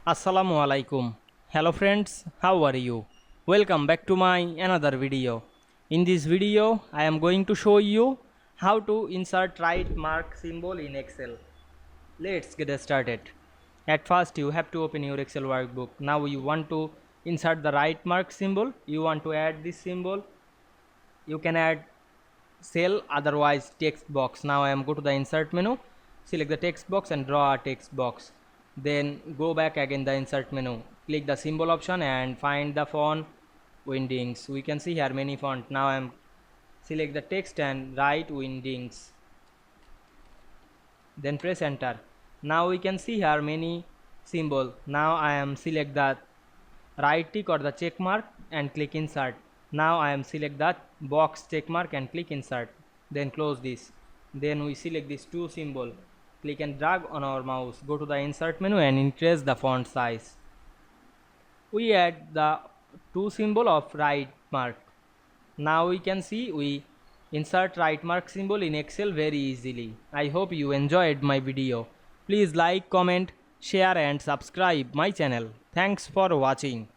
Assalamu Walaikum. Hello friends, how are you? Welcome back to my another video. In this video, I am going to show you how to insert right mark symbol in Excel. Let's get started. At first, you have to open your Excel workbook. Now you want to insert the right mark symbol. You want to add this symbol. You can add cell, otherwise text box. Now I am go to the insert menu, select the text box and draw a text box. Then go back again the insert menu, click the symbol option and find the font Windings. We can see here many font. Now I am select the text and write Windings, then press enter. Now we can see here many symbol. Now I am select the right tick or the check mark and click insert. Now I am select that box check mark and click insert, then close this. Then we select this two symbol, click and drag on our mouse, go to the insert menu and increase the font size. We add the two symbol of right mark. Now we can see we insert right mark symbol in Excel very easily. I hope you enjoyed my video. Please like, comment, share and subscribe my channel. Thanks for watching.